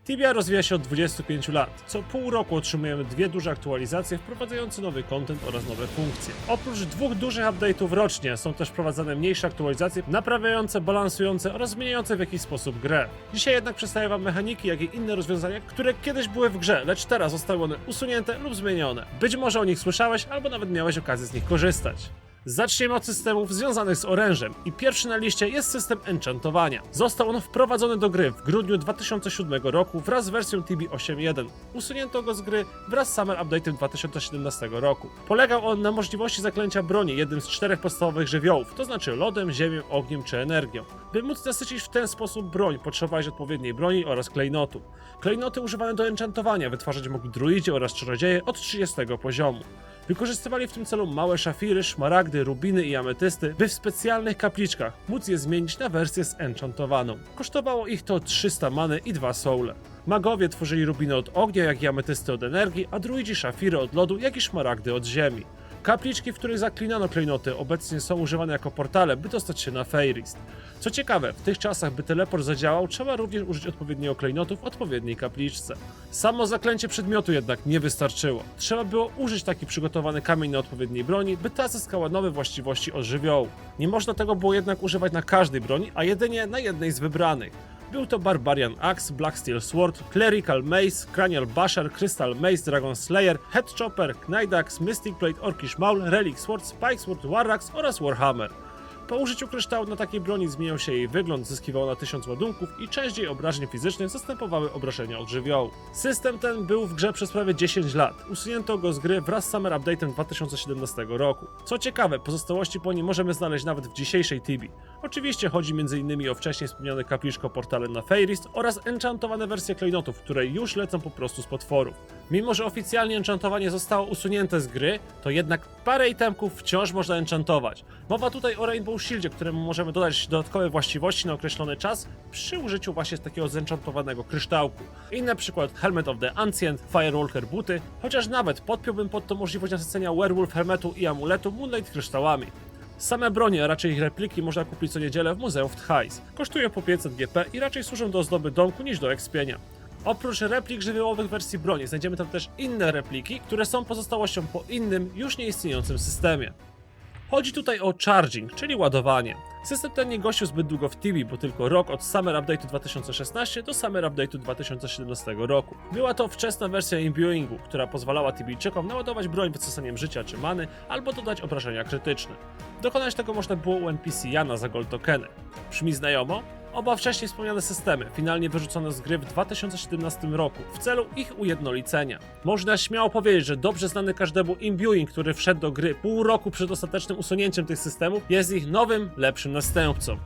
Tibia rozwija się od 25 lat. Co pół roku otrzymujemy dwie duże aktualizacje wprowadzające nowy content oraz nowe funkcje. Oprócz dwóch dużych update'ów rocznie są też wprowadzane mniejsze aktualizacje naprawiające, balansujące oraz zmieniające w jakiś sposób grę. Dzisiaj jednak przedstawię wam mechaniki, jak i inne rozwiązania, które kiedyś były w grze, lecz teraz zostały one usunięte lub zmienione. Być może o nich słyszałeś, albo nawet miałeś okazję z nich korzystać. Zaczniemy od systemów związanych z orężem i pierwszy na liście jest system enchantowania. Został on wprowadzony do gry w grudniu 2007 roku wraz z wersją Tibii 8.1. Usunięto go z gry wraz z Summer Update'em 2017 roku. Polegał on na możliwości zaklęcia broni jednym z 4 podstawowych żywiołów, to znaczy lodem, ziemią, ogniem czy energią. By móc nasycić w ten sposób broń, potrzebowałeś odpowiedniej broni oraz klejnotu. Klejnoty używane do enchantowania wytwarzać mogli druidzi oraz czarodzieje od 30 poziomu. Wykorzystywali w tym celu małe szafiry, szmaragdy, rubiny i ametysty, by w specjalnych kapliczkach móc je zmienić na wersję zenchantowaną. Kosztowało ich to 300 many i 2 soule. Magowie tworzyli rubiny od ognia, jak i ametysty od energii, a druidzi szafiry od lodu, jak i szmaragdy od ziemi. Kapliczki, w których zaklinano klejnoty, obecnie są używane jako portale, by dostać się na Faerist. Co ciekawe, w tych czasach, by teleport zadziałał, trzeba również użyć odpowiedniego klejnotu w odpowiedniej kapliczce. Samo zaklęcie przedmiotu jednak nie wystarczyło. Trzeba było użyć taki przygotowany kamień na odpowiedniej broni, by ta zyskała nowe właściwości od żywiołu. Nie można tego było jednak używać na każdej broni, a jedynie na jednej z wybranych. Był to Barbarian Axe, Black Steel Sword, Clerical Mace, Cranial Basher, Crystal Mace, Dragon Slayer, Head Chopper, Knight Axe, Mystic Blade, Orcish Maul, Relic Sword, Spike Sword, War Axe oraz Warhammer. Po użyciu kryształu na takiej broni zmieniał się jej wygląd, zyskiwał na 1000 ładunków i część jej obrażeń fizycznych zastępowały obrażenia od żywiołu. System ten był w grze przez prawie 10 lat. Usunięto go z gry wraz z Summer Update'em 2017 roku. Co ciekawe, pozostałości po nim możemy znaleźć nawet w dzisiejszej Tibii. Oczywiście chodzi m.in. o wcześniej wspomniane kapliczko portale na Faerist oraz enchantowane wersje klejnotów, które już lecą po prostu z potworów. Mimo że oficjalnie enchantowanie zostało usunięte z gry, to jednak parę itemków wciąż można enchantować. Mowa tutaj o Rainbow Shieldzie, któremu możemy dodać dodatkowe właściwości na określony czas przy użyciu właśnie takiego zenchantowanego kryształku. I na przykład Helmet of the Ancient, Firewalker buty, chociaż nawet podpiąłbym pod to możliwość nasycenia Werewolf helmetu i amuletu Moonlight kryształami. Same bronie, a raczej ich repliki można kupić co niedzielę w muzeum w Tchais. Kosztują po 500 GP i raczej służą do ozdoby domku niż do ekspienia. Oprócz replik żywiołowych wersji broni znajdziemy tam też inne repliki, które są pozostałością po innym, już nieistniejącym systemie. Chodzi tutaj o charging, czyli ładowanie. System ten nie gościł zbyt długo w Tibii, bo tylko rok od Summer Update'u 2016 do Summer Update'u 2017 roku. Była to wczesna wersja imbuingu, która pozwalała Tibijczykom naładować broń wysysaniem życia czy many, albo dodać obrażenia krytyczne. Dokonać tego można było u NPC Jana za gold tokeny. Brzmi znajomo? Oba wcześniej wspomniane systemy finalnie wyrzucono z gry w 2017 roku w celu ich ujednolicenia. Można śmiało powiedzieć, że dobrze znany każdemu imbuing, który wszedł do gry pół roku przed ostatecznym usunięciem tych systemów, jest ich nowym, lepszym następcą.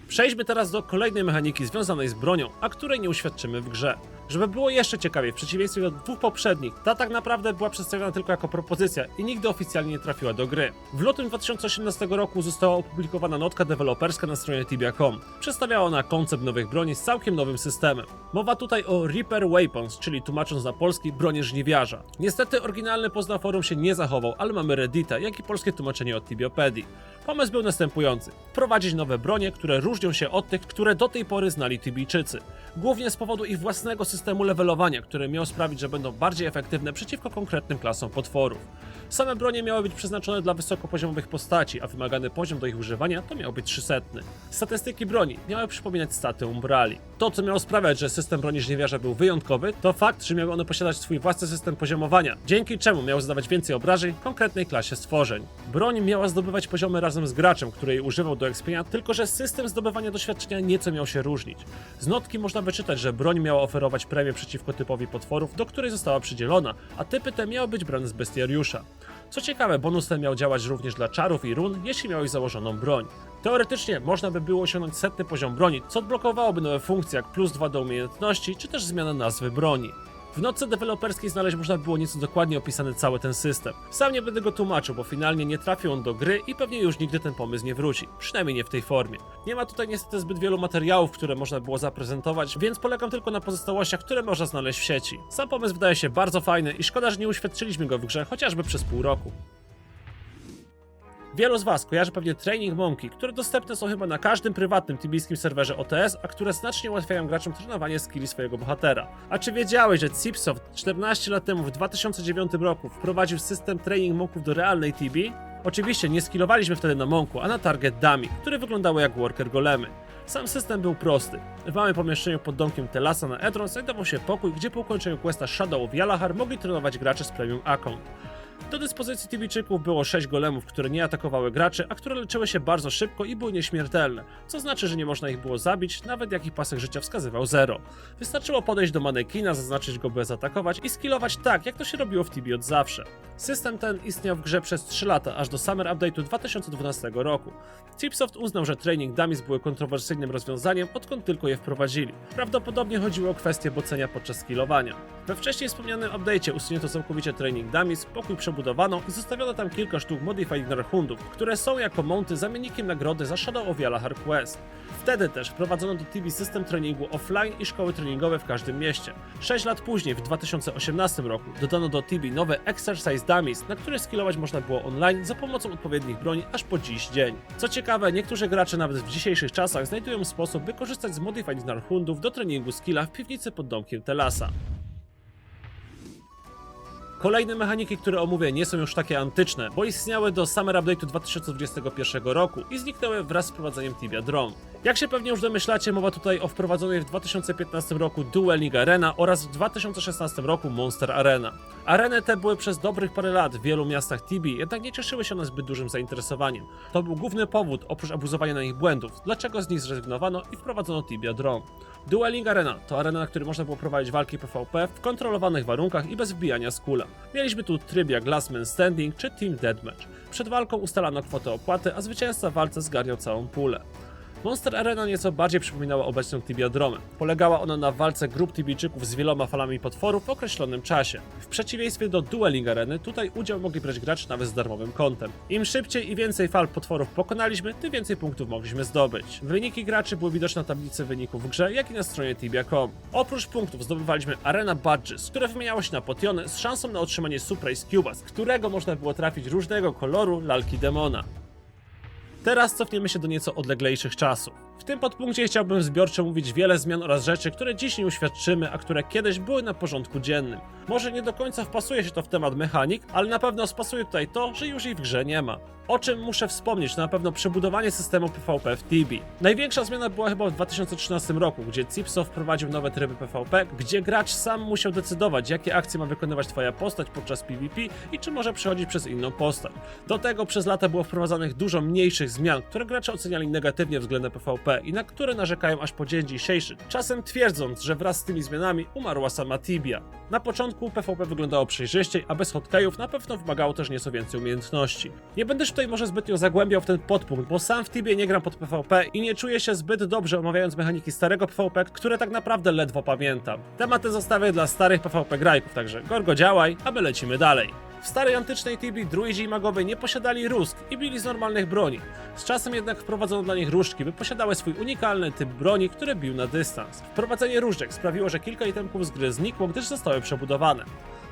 Przejdźmy teraz do kolejnej mechaniki związanej z bronią, a której nie uświadczymy w grze. Żeby było jeszcze ciekawiej, w przeciwieństwie do dwóch poprzednich, ta tak naprawdę była przedstawiona tylko jako propozycja i nigdy oficjalnie nie trafiła do gry. W lutym 2018 roku została opublikowana notka deweloperska na stronie tibia.com. Przedstawiała ona koncept nowych broni z całkiem nowym systemem. Mowa tutaj o Reaper Weapons, czyli tłumacząc na polski bronie żniwiarza. Niestety oryginalny post na forum się nie zachował, ale mamy Reddita, jak i polskie tłumaczenie od Tibiopedii. Pomysł był następujący: wprowadzić nowe bronie, które różnią się od tych, które do tej pory znali Tibijczycy. Głównie z powodu ich własnego systemu levelowania, który miał sprawić, że będą bardziej efektywne przeciwko konkretnym klasom potworów. Same bronie miały być przeznaczone dla wysokopoziomowych postaci, a wymagany poziom do ich używania to miał być 300. Statystyki broni miały przypominać staty Umbrali. To, co miało sprawiać, że system broni żniwiarza był wyjątkowy, to fakt, że miały one posiadać swój własny system poziomowania, dzięki czemu miały zadawać więcej obrażeń konkretnej klasie stworzeń. Broń miała zdobywać poziomy razem z graczem, który jej używał do ekspienia, tylko że system zdobywania doświadczenia nieco miał się różnić. Z notki można wyczytać, że broń miała oferować premię przeciwko typowi potworów, do której została przydzielona, a typy te miały być brane z bestiariusza. Co ciekawe, bonus ten miał działać również dla czarów i run, jeśli miałeś założoną broń. Teoretycznie można by było osiągnąć 100 poziom broni, co odblokowałoby nowe funkcje jak +2 do umiejętności, czy też zmiana nazwy broni. W notce deweloperskiej znaleźć można było nieco dokładnie opisany cały ten system. Sam nie będę go tłumaczył, bo finalnie nie trafił on do gry i pewnie już nigdy ten pomysł nie wróci. Przynajmniej nie w tej formie. Nie ma tutaj niestety zbyt wielu materiałów, które można było zaprezentować, więc polegam tylko na pozostałościach, które można znaleźć w sieci. Sam pomysł wydaje się bardzo fajny i szkoda, że nie uświadczyliśmy go w grze chociażby przez pół roku. Wielu z Was kojarzy pewnie Training Monkey, które dostępne są chyba na każdym prywatnym tibijskim serwerze OTS, a które znacznie ułatwiają graczom trenowanie skilli swojego bohatera. A czy wiedziałeś, że Cipsoft 14 lat temu w 2009 roku wprowadził system Training Monków do realnej Tibi? Oczywiście nie skillowaliśmy wtedy na Monku, a na Target Dummy, które wyglądały jak worker golemy. Sam system był prosty. W małym pomieszczeniu pod domkiem Telasa na Edron znajdował się pokój, gdzie po ukończeniu questa Shadow of Yalahar mogli trenować gracze z premium account. Do dyspozycji Tibijczyków było 6 golemów, które nie atakowały graczy, a które leczyły się bardzo szybko i były nieśmiertelne, co znaczy, że nie można ich było zabić, nawet jak ich pasek życia wskazywał 0. Wystarczyło podejść do manekina, zaznaczyć go, by zaatakować i skillować tak, jak to się robiło w Tibi od zawsze. System ten istniał w grze przez 3 lata, aż do Summer Update'u 2012 roku. Cipsoft uznał, że Training Dummies były kontrowersyjnym rozwiązaniem, odkąd tylko je wprowadzili. Prawdopodobnie chodziło o kwestię bocenia podczas skillowania. We wcześniej wspomnianym update'cie usunięto całkowicie Training Dummies, pokój przebudowano i zostawiono tam kilka sztuk Modified Narhundów, które są jako mounty zamiennikiem nagrody za Shadow of Yalahar Quest. Wtedy też wprowadzono do Tibi system treningu offline i szkoły treningowe w każdym mieście. 6 lat później, w 2018 roku, dodano do Tibi nowe Exercise Dummies, na które skillować można było online za pomocą odpowiednich broni aż po dziś dzień. Co ciekawe, niektórzy gracze nawet w dzisiejszych czasach znajdują sposób, by korzystać z Modified Narhundów do treningu skilla w piwnicy pod domkiem Telasa. Kolejne mechaniki, które omówię, nie są już takie antyczne, bo istniały do Summer Update'u 2021 roku i zniknęły wraz z wprowadzeniem Tibia Drone. Jak się pewnie już domyślacie, mowa tutaj o wprowadzonej w 2015 roku Duel League Arena oraz w 2016 roku Monster Arena. Areny te były przez dobrych parę lat w wielu miastach Tibi, jednak nie cieszyły się one zbyt dużym zainteresowaniem. To był główny powód, oprócz abuzowania na ich błędów, dlaczego z nich zrezygnowano i wprowadzono Tibia Drone. Duel League Arena to arena, na której można było prowadzić walki PvP w kontrolowanych warunkach i bez wbijania z kula. Mieliśmy tu tryb jak Last Man Standing czy Team Deathmatch. Przed walką ustalano kwotę opłaty, a zwycięzca w walce zgarniał całą pulę. Monster Arena nieco bardziej przypominała obecną Tibiadromę. Polegała ona na walce grup Tibijczyków z wieloma falami potworów w określonym czasie. W przeciwieństwie do Dueling Areny, tutaj udział mogli brać gracze nawet z darmowym kontem. Im szybciej i więcej fal potworów pokonaliśmy, tym więcej punktów mogliśmy zdobyć. Wyniki graczy były widoczne na tablicy wyników w grze, jak i na stronie tibia.com. Oprócz punktów zdobywaliśmy Arena Badges, które wymieniało się na potiony z szansą na otrzymanie Surprise Cuba, z którego można było trafić różnego koloru lalki demona. Teraz cofniemy się do nieco odleglejszych czasów. W tym podpunkcie chciałbym zbiorczo mówić wiele zmian oraz rzeczy, które dziś nie uświadczymy, a które kiedyś były na porządku dziennym. Może nie do końca wpasuje się to w temat mechanik, ale na pewno spasuje tutaj to, że już jej w grze nie ma. O czym muszę wspomnieć, to na pewno przebudowanie systemu PvP w Tibi. Największa zmiana była chyba w 2013 roku, gdzie Cipsoft wprowadził nowe tryby PvP, gdzie gracz sam musiał decydować, jakie akcje ma wykonywać twoja postać podczas PvP i czy może przechodzić przez inną postać. Do tego przez lata było wprowadzanych dużo mniejszych zmian, które gracze oceniali negatywnie względem PvP i na które narzekają aż po dzień dzisiejszy, czasem twierdząc, że wraz z tymi zmianami umarła sama Tibia. Na początku PvP wyglądało przejrzyściej, a bez hotkeyów na pewno wymagało też nieco więcej umiejętności. Nie będę tutaj może zbytnio zagłębiał w ten podpunkt, bo sam w Tibie nie gram pod PvP i nie czuję się zbyt dobrze omawiając mechaniki starego PvP, które tak naprawdę ledwo pamiętam. Temat ten zostawię dla starych PvP grajków, także Gorgo działaj, a my lecimy dalej. W starej antycznej Tibi druidzi i magowie nie posiadali rózg i bili z normalnych broni. Z czasem jednak wprowadzono dla nich różdżki, by posiadały swój unikalny typ broni, który bił na dystans. Wprowadzenie różdżek sprawiło, że kilka itemków z gry znikło, gdyż zostały przebudowane.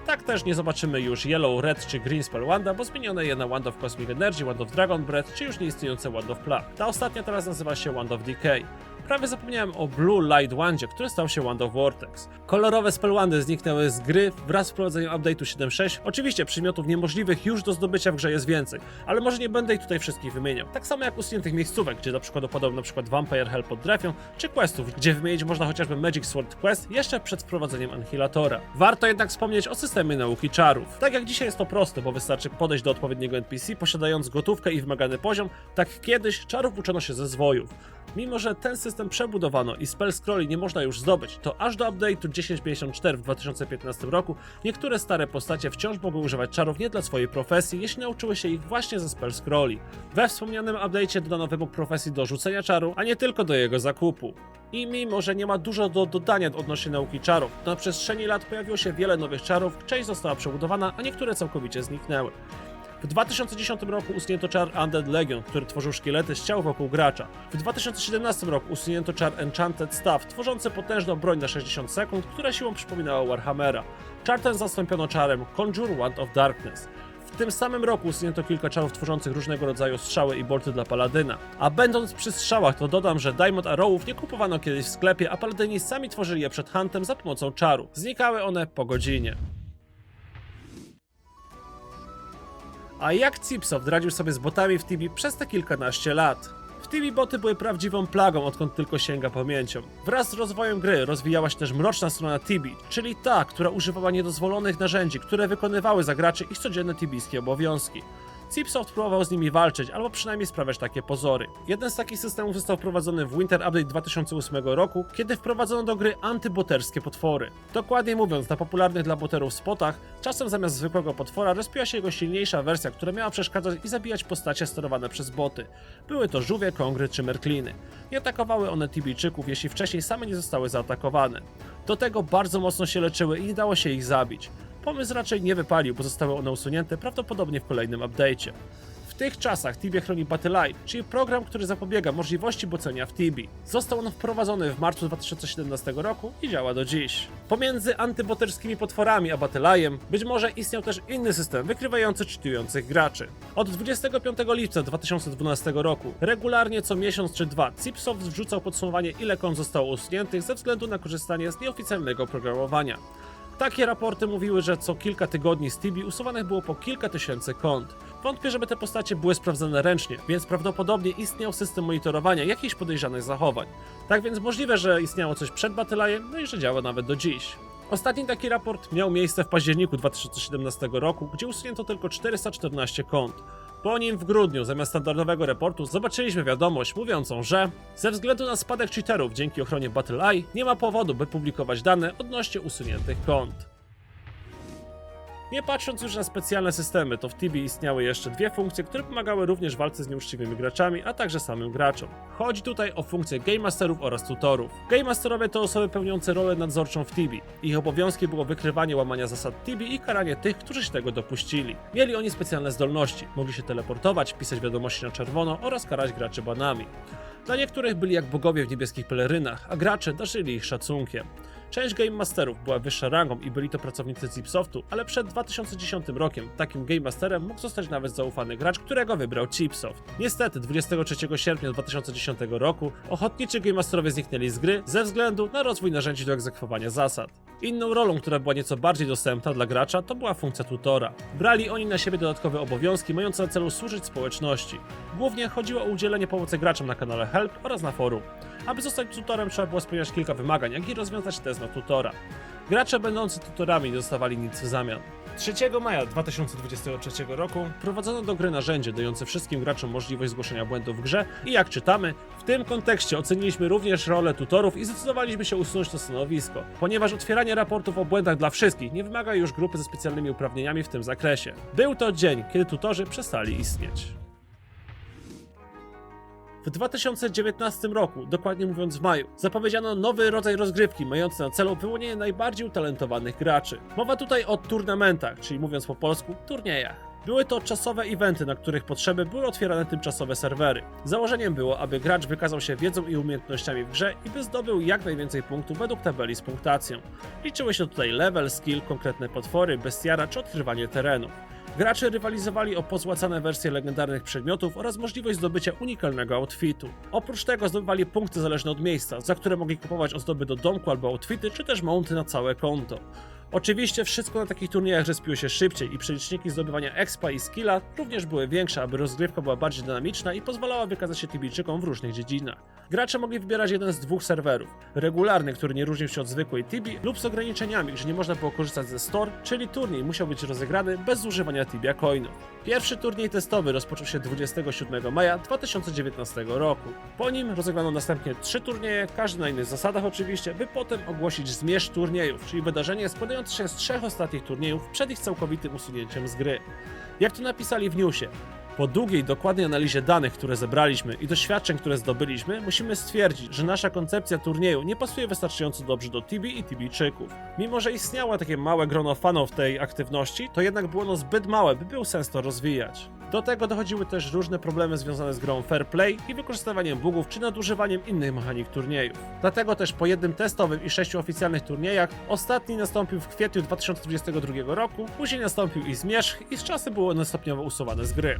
Tak też nie zobaczymy już Yellow, Red czy Green Spell Wanda, bo zmieniono je na Wand of Cosmic Energy, Wand of Dragon Breath czy już nieistniejące Wand of Plague. Ta ostatnia teraz nazywa się Wand of Decay. Prawie zapomniałem o Blue Light Wandzie, który stał się Wand of Vortex. Kolorowe spellwandy zniknęły z gry wraz z wprowadzeniem update'u 7.6. Oczywiście przedmiotów niemożliwych już do zdobycia w grze jest więcej, ale może nie będę ich tutaj wszystkich wymieniał. Tak samo jak usuniętych miejscówek, gdzie na przykład opadał na przykład Vampire Hell pod Drefją, czy questów, gdzie wymienić można chociażby Magic Sword Quest jeszcze przed wprowadzeniem Annihilatora. Warto jednak wspomnieć o systemie nauki czarów. Tak jak dzisiaj jest to proste, bo wystarczy podejść do odpowiedniego NPC posiadając gotówkę i wymagany poziom, tak kiedyś czarów uczono się ze zwojów. Mimo że ten system przebudowano i spell scrolli nie można już zdobyć, to aż do update'u 10.54 w 2015 roku niektóre stare postacie wciąż mogły używać czarów nie dla swojej profesji, jeśli nauczyły się ich właśnie ze spell scrolli. We wspomnianym update'cie dodano wymóg profesji do rzucenia czaru, a nie tylko do jego zakupu. I mimo że nie ma dużo do dodania odnośnie nauki czarów, to na przestrzeni lat pojawiło się wiele nowych czarów, część została przebudowana, a niektóre całkowicie zniknęły. W 2010 roku usunięto czar Undead Legion, który tworzył szkielety z ciał wokół gracza. W 2017 roku usunięto czar Enchanted Staff, tworzący potężną broń na 60 sekund, która siłą przypominała Warhammera. Czar ten zastąpiono czarem Conjure Wand of Darkness. W W tym samym roku usunięto kilka czarów tworzących różnego rodzaju strzały i bolty dla Paladyna. A będąc przy strzałach, to dodam, że Diamond Arrowów nie kupowano kiedyś w sklepie, a Paladyni sami tworzyli je przed huntem za pomocą czaru. Znikały one po godzinie. A jak Chipsoft radził sobie z botami w Tibie przez te kilkanaście lat? W Tibie boty były prawdziwą plagą, odkąd tylko sięga pamięcią. Wraz z rozwojem gry rozwijała się też mroczna strona Tibie, czyli ta, która używała niedozwolonych narzędzi, które wykonywały za graczy ich codzienne tibijskie obowiązki. Chipsoft próbował z nimi walczyć, albo przynajmniej sprawiać takie pozory. Jeden z takich systemów został wprowadzony w Winter Update 2008 roku, kiedy wprowadzono do gry antyboterskie potwory. Dokładnie mówiąc, na popularnych dla boterów spotach, czasem zamiast zwykłego potwora rozpiła się jego silniejsza wersja, która miała przeszkadzać i zabijać postacie sterowane przez boty. Były to żółwie, kongry czy merkliny. Nie atakowały one Tibijczyków, jeśli wcześniej same nie zostały zaatakowane. Do tego bardzo mocno się leczyły i nie dało się ich zabić. Pomysł raczej nie wypalił, bo zostały one usunięte prawdopodobnie w kolejnym update'cie. W tych czasach Tibie chroni Battle.eye, czyli program, który zapobiega możliwości bocenia w Tibie. Został on wprowadzony w marcu 2017 roku i działa do dziś. Pomiędzy antyboterskimi potworami a Battle.eye'em być może istniał też inny system wykrywający cheatujących graczy. Od 25 lipca 2012 roku regularnie co miesiąc czy dwa Chipsoft wrzucał podsumowanie, ile kont zostało usuniętych ze względu na korzystanie z nieoficjalnego programowania. Takie raporty mówiły, że co kilka tygodni z Tibie usuwanych było po kilka tysięcy kont. Wątpię, żeby te postacie były sprawdzane ręcznie, więc prawdopodobnie istniał system monitorowania jakichś podejrzanych zachowań. Tak więc możliwe, że istniało coś przed Battle.eye'em, no i że działa nawet do dziś. Ostatni taki raport miał miejsce w październiku 2017 roku, gdzie usunięto tylko 414 kont. Po nim w grudniu, zamiast standardowego raportu, zobaczyliśmy wiadomość mówiącą, że ze względu na spadek cheaterów dzięki ochronie Battle.eye nie ma powodu, by publikować dane odnośnie usuniętych kont. Nie patrząc już na specjalne systemy, to w Tibie istniały jeszcze dwie funkcje, które pomagały również w walce z nieuczciwymi graczami, a także samym graczom. Chodzi tutaj o funkcje Game Masterów oraz tutorów. Game Masterowie to osoby pełniące rolę nadzorczą w Tibie. Ich obowiązkiem było wykrywanie łamania zasad Tibie i karanie tych, którzy się tego dopuścili. Mieli oni specjalne zdolności, mogli się teleportować, pisać wiadomości na czerwono oraz karać graczy banami. Dla niektórych byli jak bogowie w niebieskich pelerynach, a gracze darzyli ich szacunkiem. Część Game Masterów była wyższa rangą i byli to pracownicy Chipsoftu, ale przed 2010 rokiem takim Game Masterem mógł zostać nawet zaufany gracz, którego wybrał Chipsoft. Niestety 23 sierpnia 2010 roku ochotniczy Game Masterowie zniknęli z gry ze względu na rozwój narzędzi do egzekwowania zasad. Inną rolą, która była nieco bardziej dostępna dla gracza, to była funkcja tutora. Brali oni na siebie dodatkowe obowiązki mające na celu służyć społeczności. Głównie chodziło o udzielenie pomocy graczom na kanale Help oraz na forum. Aby zostać tutorem, trzeba było spełniać kilka wymagań, jak i rozwiązać test na tutora. Gracze będący tutorami nie dostawali nic w zamian. 3 maja 2023 roku wprowadzono do gry narzędzie dające wszystkim graczom możliwość zgłoszenia błędów w grze i jak czytamy, w tym kontekście oceniliśmy również rolę tutorów i zdecydowaliśmy się usunąć to stanowisko, ponieważ otwieranie raportów o błędach dla wszystkich nie wymaga już grupy ze specjalnymi uprawnieniami w tym zakresie. Był to dzień, kiedy tutorzy przestali istnieć. W 2019 roku, dokładnie mówiąc w maju, zapowiedziano nowy rodzaj rozgrywki mający na celu wyłonienie najbardziej utalentowanych graczy. Mowa tutaj o turnamentach, czyli mówiąc po polsku, turniejach. Były to czasowe eventy, na których potrzeby były otwierane tymczasowe serwery. Założeniem było, aby gracz wykazał się wiedzą i umiejętnościami w grze i by zdobył jak najwięcej punktów według tabeli z punktacją. Liczyły się tutaj level, skill, konkretne potwory, bestiara czy odkrywanie terenu. Gracze rywalizowali o pozłacane wersje legendarnych przedmiotów oraz możliwość zdobycia unikalnego outfitu. Oprócz tego zdobywali punkty zależne od miejsca, za które mogli kupować ozdoby do domku albo outfity, czy też mounty na całe konto. Oczywiście wszystko na takich turniejach respiło się szybciej i przeliczniki zdobywania expa i skilla również były większe, aby rozgrywka była bardziej dynamiczna i pozwalała wykazać się Tibijczykom w różnych dziedzinach. Gracze mogli wybierać jeden z dwóch serwerów. Regularny, który nie różnił się od zwykłej Tibii, lub z ograniczeniami, że nie można było korzystać ze store, czyli turniej musiał być rozegrany bez używania Tibia coinów. Pierwszy turniej testowy rozpoczął się 27 maja 2019 roku. Po nim rozegrano następnie 3 turnieje, każdy na innych zasadach oczywiście, by potem ogłosić zmierzch turniejów, czyli wydarzenie składające się z 3 ostatnich turniejów przed ich całkowitym usunięciem z gry. Jak to napisali w newsie, po długiej, dokładnej analizie danych, które zebraliśmy i doświadczeń, które zdobyliśmy, musimy stwierdzić, że nasza koncepcja turnieju nie pasuje wystarczająco dobrze do Tibii i Tibijczyków. Mimo że istniało takie małe grono fanów tej aktywności, to jednak było ono zbyt małe, by był sens to rozwijać. Do tego dochodziły też różne problemy związane z grą Fair Play i wykorzystywaniem bugów czy nadużywaniem innych mechanik turniejów. Dlatego też po jednym testowym i 6 oficjalnych turniejach, ostatni nastąpił w kwietniu 2022 roku, później nastąpił i zmierzch i z czasem było one stopniowo usuwane z gry.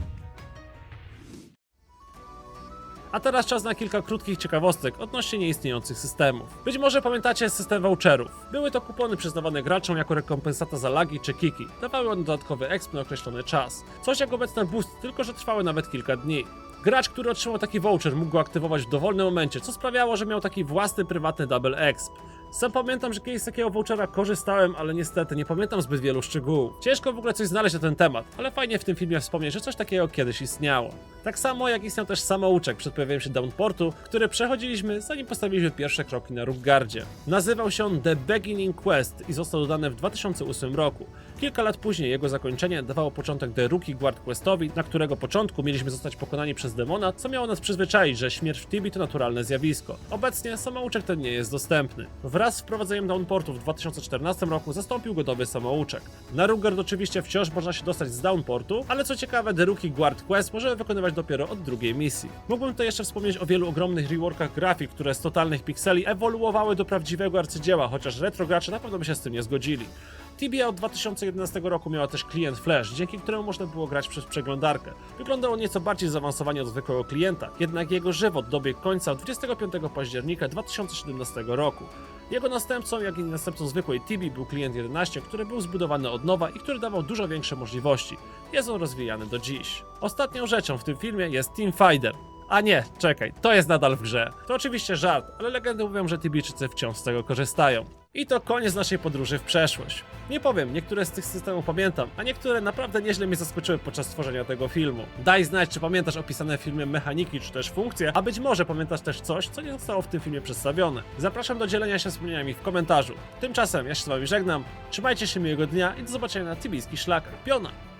A teraz czas na kilka krótkich ciekawostek odnośnie nieistniejących systemów. Być może pamiętacie system voucherów. Były to kupony przyznawane graczom jako rekompensata za lagi czy kiki. Dawały one dodatkowy exp na określony czas. Coś jak obecne boosty, tylko że trwały nawet kilka dni. Gracz, który otrzymał taki voucher, mógł go aktywować w dowolnym momencie, co sprawiało, że miał taki własny prywatny double exp. Sam pamiętam, że kiedyś z takiego vouchera korzystałem, ale niestety nie pamiętam zbyt wielu szczegółów. Ciężko w ogóle coś znaleźć na ten temat, ale fajnie w tym filmie wspomnieć, że coś takiego kiedyś istniało. Tak samo jak istniał też samouczek przed pojawieniem się Downportu, który przechodziliśmy zanim postawiliśmy pierwsze kroki na Rookguardzie. Nazywał się on The Beginning Quest i został dodany w 2008 roku. Kilka lat później jego zakończenie dawało początek The Rookie Guard Questowi, na którego początku mieliśmy zostać pokonani przez demona, co miało nas przyzwyczaić, że śmierć w Tibie to naturalne zjawisko. Obecnie samouczek ten nie jest dostępny. Wraz z wprowadzeniem Downportu w 2014 roku zastąpił go nowy samouczek. Na Rookguard oczywiście wciąż można się dostać z Downportu, ale co ciekawe The Rookie Guard Quest możemy wykonywać dopiero od drugiej misji. Mógłbym tutaj jeszcze wspomnieć o wielu ogromnych reworkach grafik, które z totalnych pikseli ewoluowały do prawdziwego arcydzieła, chociaż retro gracze na pewno by się z tym nie zgodzili. Tibia od 2011 roku miała też klient Flash, dzięki któremu można było grać przez przeglądarkę. Wyglądał on nieco bardziej zaawansowany od zwykłego klienta, jednak jego żywot dobiegł końca 25 października 2017 roku. Jego następcą, jak i następcą zwykłej Tibii był klient 11, który był zbudowany od nowa i który dawał dużo większe możliwości. Jest on rozwijany do dziś. Ostatnią rzeczą w tym filmie jest Teamfighter. A nie, czekaj, to jest nadal w grze. To oczywiście żart, ale legendy mówią, że Tibijczycy wciąż z tego korzystają. I to koniec naszej podróży w przeszłość. Nie powiem, niektóre z tych systemów pamiętam, a niektóre naprawdę nieźle mnie zaskoczyły podczas tworzenia tego filmu. Daj znać, czy pamiętasz opisane w filmie mechaniki, czy też funkcje, a być może pamiętasz też coś, co nie zostało w tym filmie przedstawione. Zapraszam do dzielenia się wspomnieniami w komentarzu. Tymczasem ja się z wami żegnam, trzymajcie się miłego dnia i do zobaczenia na tibijskich szlakach. Piona!